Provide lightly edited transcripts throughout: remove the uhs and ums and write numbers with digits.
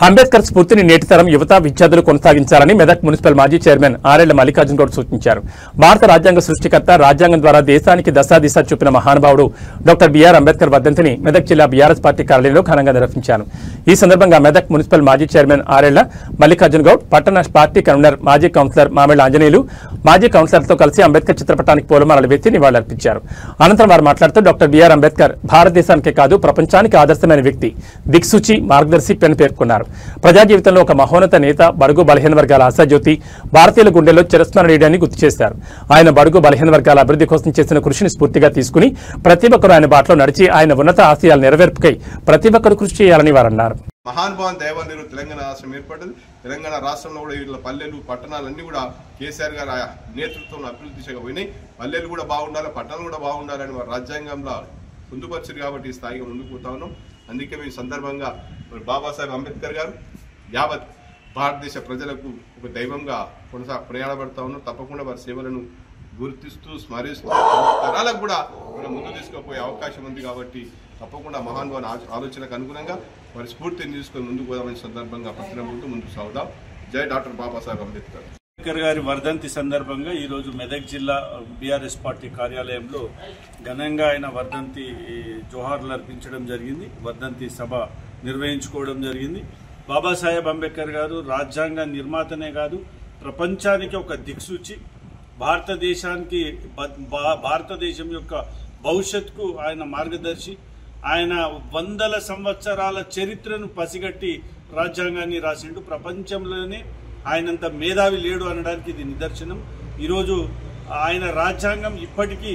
అంబేద్కర్ స్ఫూర్తిని నేటి తరం యువత విద్యార్థులు కొనసాగించాలని మెదక్ మున్సిపల్ మాజీ చైర్మన్ ఆరేళ్ల మల్లికార్జున గౌడ్ సూచించారు. భారత రాజ్యాంగ సృష్టికర్త, రాజ్యాంగం ద్వారా దేశానికి దశాదిశ చూపిన మహానుభావుడు డాక్టర్ బిఆర్ అంబేద్కర్ వర్ధంతిని మెదక్ జిల్లా బీఆర్ఎస్ పార్టీ కార్యాలయంలో ఘనంగా నిర్వహించారు. ఈ సందర్భంగా మెదక్ మున్సిపల్ మాజీ చైర్మన్ ఆరేళ్ల మల్లికార్జున గౌడ్, పట్టణ పార్టీ కన్వీనర్ మాజీ కౌన్సిలర్ మామిళ్ల ఆంజనేయులు మాజీ కౌన్సిలర్తో కలిసి అంబేద్కర్ చిత్రపటానికి పూలమాలలు వేసి నివాళులర్పించారు. అనంతరం వారు మాట్లాడుతూ డాక్టర్ బిఆర్ అంబేద్కర్ భారతదేశానికే కాదు ప్రపంచానికి ఆదర్శమైన వ్యక్తి, దిక్సూచి, మార్గదర్శి అని పేర్కొన్నారు. ప్రజా జీవితంలో ఒక మహోన్నత నేత, బడుగు బలహీన వర్గాల ఆశాజ్యోతి, భారతీయుల గుండెల్లో చిరస్మరణీయుడని గుర్తు చేశారు. ఆయన బడుగు బలహీన వర్గాల అభివృద్ధి కోసం చేసిన కృషిని స్ఫూర్తిగా తీసుకుని ప్రతి ఒక్కరూ ఆయన బాటలో నడిచి ఆయన ఉన్నత ఆశయాల నెరవేర్పుకై ప్రతి ఒక్కరూ కృషి చేయాలని వారు అన్నారు. మహానుభావం దేవాలయం తెలంగాణ రాష్ట్రం ఏర్పడింది. తెలంగాణ రాష్ట్రంలో కూడా వీళ్ళ పల్లెలు, పట్టణాలన్నీ కూడా కేసీఆర్ గారి నేతృత్వంలో అభివృద్ధి దిశగా పోయినాయి. పల్లెలు కూడా బాగుండాలి, పట్టణాలు కూడా బాగుండాలని వారు రాజ్యాంగంలో పొందుపరిచారు కాబట్టి ఈ స్థాయిగా ముందుకు పోతా ఉన్నాం. అందుకే ఈ సందర్భంగా బాబాసాహెబ్ అంబేద్కర్ గారు యావత్ భారతదేశ ప్రజలకు ఒక దైవంగా ప్రయాణపడతా ఉన్నాం. తప్పకుండా వారి సేవలను గుర్తిస్తూ స్మరిస్తూ తరాలకు కూడా మనం ముందు తీసుకుపోయే అవకాశం ఉంది. కాబట్టి తప్పకుండా మహానుభావుని ఆలోచనకు అనుగుణంగా వారి స్ఫూర్తిని తీసుకొని ముందుకు పోదామనే సందర్భంగా పత్రిక ముందుకు సాగుదాం. జై డాక్టర్ బాబాసాహెబ్ అంబేద్కర్. అంబేద్కర్ గారి వర్ధంతి సందర్భంగా ఈరోజు మెదక్ జిల్లా బీఆర్ఎస్ పార్టీ కార్యాలయంలో ఘనంగా ఆయన వర్ధంతి జోహార్లు అర్పించడం జరిగింది. వర్ధంతి సభ నిర్వహించుకోవడం జరిగింది. బాబాసాహెబ్ అంబేద్కర్ గారు రాజ్యాంగ నిర్మాతనే కాదు, ప్రపంచానికి ఒక దిక్సూచి, భారతదేశం యొక్క భవిష్యత్తుకు ఆయన మార్గదర్శి. ఆయన వందల సంవత్సరాల చరిత్రను పసిగట్టి రాజ్యాంగాన్ని రాసిండు. ప్రపంచంలోనే ఆయనంత మేధావి లేడు అనడానికి ఇది నిదర్శనం. ఈరోజు ఆయన రాజ్యాంగం ఇప్పటికీ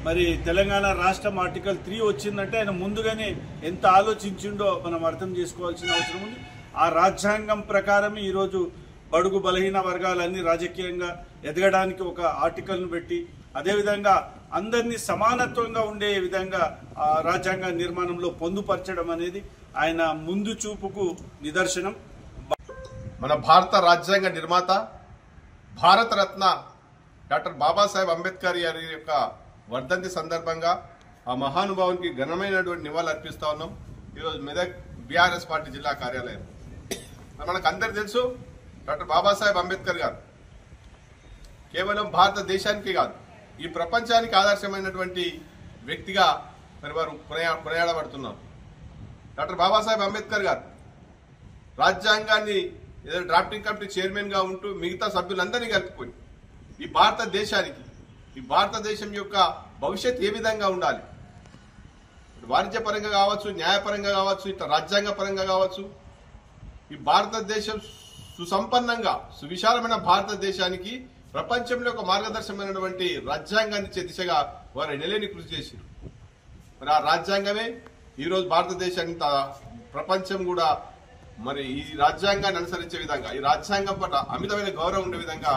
మరి తెలంగాణ రాష్ట్రం ఆర్టికల్ 3 వచ్చిందంటే ఆయన ముందుగానే ఎంత ఆలోచించిండో మనం అర్థం చేసుకోవాల్సిన అవసరం ఉంది. ఆ రాజ్యాంగం ప్రకారం ఈరోజు బడుగు బలహీన వర్గాలన్నీ రాజకీయంగా ఎదగడానికి ఒక ఆర్టికల్ను పెట్టి, అదేవిధంగా అందరినీ సమానత్వంగా ఉండే విధంగా ఆ రాజ్యాంగ నిర్మాణంలో పొందుపరచడం అనేది ఆయన ముందు చూపుకు నిదర్శనం. మన భారత రాజ్యాంగ నిర్మాత, భారతరత్న డాక్టర్ బాబాసాహెబ్ అంబేద్కర్ గారి యొక్క వర్ధంతి సందర్భంగా ఆ మహానుభావునికి ఘనమైనటువంటి నివాళులు అర్పిస్తా ఉన్నాం. ఈరోజు మెదక్ బీఆర్ఎస్ పార్టీ జిల్లా కార్యాలయం. మనకు అందరు తెలుసు, డాక్టర్ బాబాసాహెబ్ అంబేద్కర్ గారు కేవలం భారతదేశానికి కాదు, ఈ ప్రపంచానికి ఆదర్శమైనటువంటి వ్యక్తిగా మరి వారు కొనియాడబడుతున్నారు. డాక్టర్ బాబాసాహెబ్ అంబేద్కర్ గారు రాజ్యాంగాన్ని ఏదో డ్రాఫ్టింగ్ కమిటీ చైర్మన్ గా ఉంటూ మిగతా సభ్యులందరినీ కలుపుకొని ఈ భారతదేశం యొక్క భవిష్యత్ ఏ విధంగా ఉండాలి, వాణిజ్య పరంగా కావచ్చు, న్యాయపరంగా కావచ్చు, ఇట్లా రాజ్యాంగ పరంగా కావచ్చు, ఈ భారతదేశం సుసంపన్నంగా సువిశాలమైన భారతదేశానికి ప్రపంచంలో ఒక మార్గదర్శకమైనటువంటి రాజ్యాంగాన్ని ఇచ్చే దిశగా వారు ఎనలేని కృషి చేశారు. మరి ఆ రాజ్యాంగమే ఈరోజు భారతదేశాన్ని ప్రపంచం కూడా మరి ఈ రాజ్యాంగాన్ని అనుసరించే విధంగా, ఈ రాజ్యాంగం పట్ల అమితమైన గౌరవం ఉండే విధంగా